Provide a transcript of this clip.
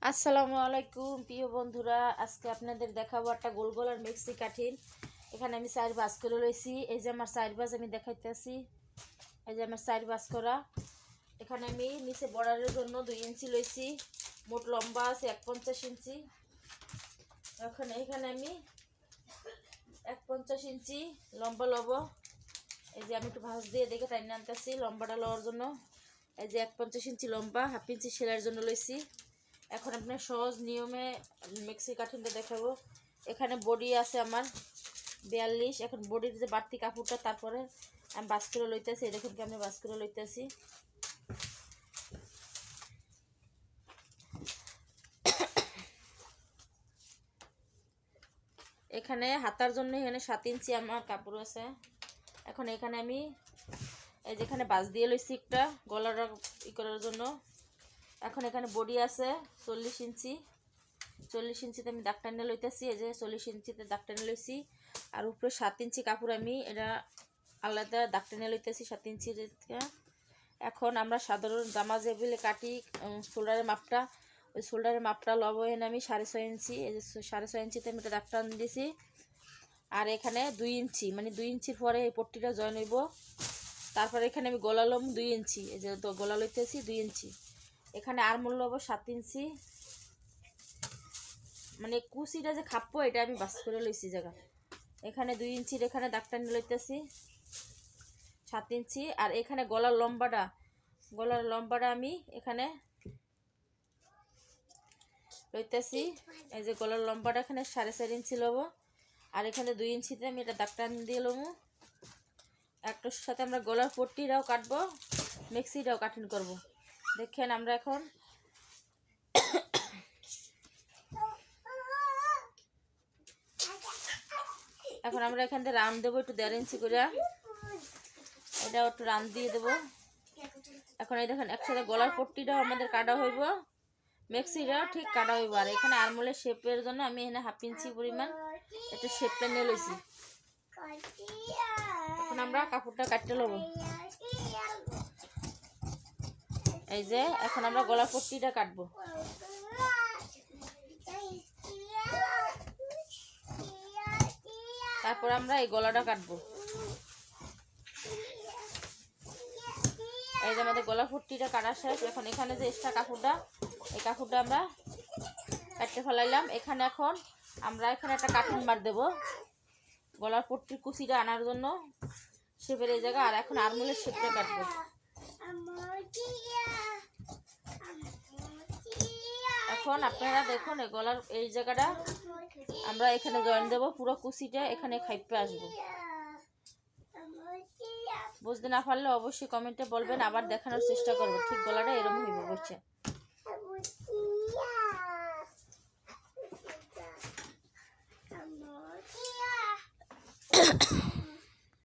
আসসালামু আলাইকুম প্রিয় বন্ধুরা, আজকে আপনাদের দেখাবো একটা গোল গোল আর মিক্সি কাঠিন। এখানে আমি চার বাস করে লইছি। এই যে আমার চার বাস আমি দেখাইতেছি। এই যে আমার চার বাস করা। এখানে আমি নিচে বর্ডারের জন্য 2 ইঞ্চি লইছি। মোট লম্বা আছে 150 ইঞ্চি। এখানে আমি 150 ইঞ্চি লম্বা লব। এই যে আমি একটু ভাঁজ দিয়ে দেখে টাইনে আনতেছি লম্বাটা লওয়ার জন্য। এই যে 150 ইঞ্চি লম্বা, হাফ ইঞ্চি সেলাইয়ের জন্য লইছি। এখন আপনার সহজ নিয়মে মিক্সি কাঠিনটা দেখাবো। এখানে বডি আছে আমার 42। এখন বডির যে বাড়তি কাপড়টা তারপরে আমি বাস করে লইতেছি। দেখুন কি আমি বাস করে লইতেছি। এখানে হাতার জন্য এখানে 7 ইঞ্চি আমার কাপড় আছে। এখন এখানে আমি এই যেখানে বাস দিয়ে লইছি একটা গলার ই করার জন্য। এখন এখানে বডি আছে 40 ইঞ্চি। 40 ইঞ্চিতে আমি দাগ টানে লইতেছি। এই যে 40 ইঞ্চিতে দাগ টানে লইছি। আর উপরে 7 ইঞ্চি কাপড় আমি এটা আলাদা দাগ টানে লইতেছি 7 ইঞ্চির। এখন আমরা সাধারণ জামা যেগুলো কাটি শোল্ডারের মাপটা, ওই শোল্ডারের মাপটা লব এনে আমি 6.5 ইঞ্চি। এই যে 6.5 ইঞ্চিতে আমি এটা দাগ টান দিয়েছি। আর এখানে 2 ইঞ্চি, মানে 2 ইঞ্চির পরে এই পট্টিটা জয়েন হইব। তারপরে এখানে আমি গলা লম 2 ইঞ্চি। এই যে গলা লইতেছি 2 ইঞ্চি। এখানে আর মূল্য হবো 7 ইঞ্চি, মানে কুচিটা যে খাপ্পো এটা আমি বাস করে লইছি জায়গা। এখানে 2 ইঞ্চির এখানে দাগটা নিয়ে লইতেছি 7 ইঞ্চি। আর এখানে গলার লম্বাটা আমি এখানে লইতেছি। এই যে গলার লম্বাটা এখানে 4.5 ইঞ্চি লব। আর এখানে 2 ইঞ্চিতে আমি এটা দাগটা দিয়ে লবো। একটার সাথে আমরা গলার পট্টিটাও কাটবো, মিক্সিটাও কাটিং করব। দেখেন আমরা এখন আমরা এখান থেকে রান দেবো একটু 1.5 ইঞ্চি করে। এটাও একটু রান দিয়ে দেবো। এখন এই দেখেন একসাথে গলার পট্টিটাও আমাদের কাটা হইব, মিক্সিটাও ঠিক কাটা হইব। আর এখানে আরমোলের শেপের জন্য আমি এখানে হাফ ইঞ্চি পরিমাণ একটা শেপটা নিয়ে লইছি। এখন আমরা কাপড়টা কাটতে লব। এই যে এখন আমরা গলার পট্টিটা কাটবো। তারপর আমরা এই গলাটা কাটবো। এই যে আমাদের গলা পট্টিটা কাটা শেষ। এখন এখানে যে এক্সট্রা কাপড়টা, এই কাপড়টা আমরা কাটতে ফেলাইলাম। এখানে এখন আমরা এখানে একটা কাটিং মার দেবো গলার পট্টির কুচিটা আনার জন্য শেপের এই জায়গা। আর এখন আরমোলের শেপটা কাটবো। এখন আপনারা দেখুন এই গলার এই জায়গাটা আমরা এখানে জয়েন দেবো, পুরো কুচিটা এখানে খাইপে আসবো। বুঝতে না পারলে অবশ্যই কমেন্টে বলবেন, আবার দেখানোর চেষ্টা করবো। ঠিক গলাটা এরকম হইব, বুঝছেন।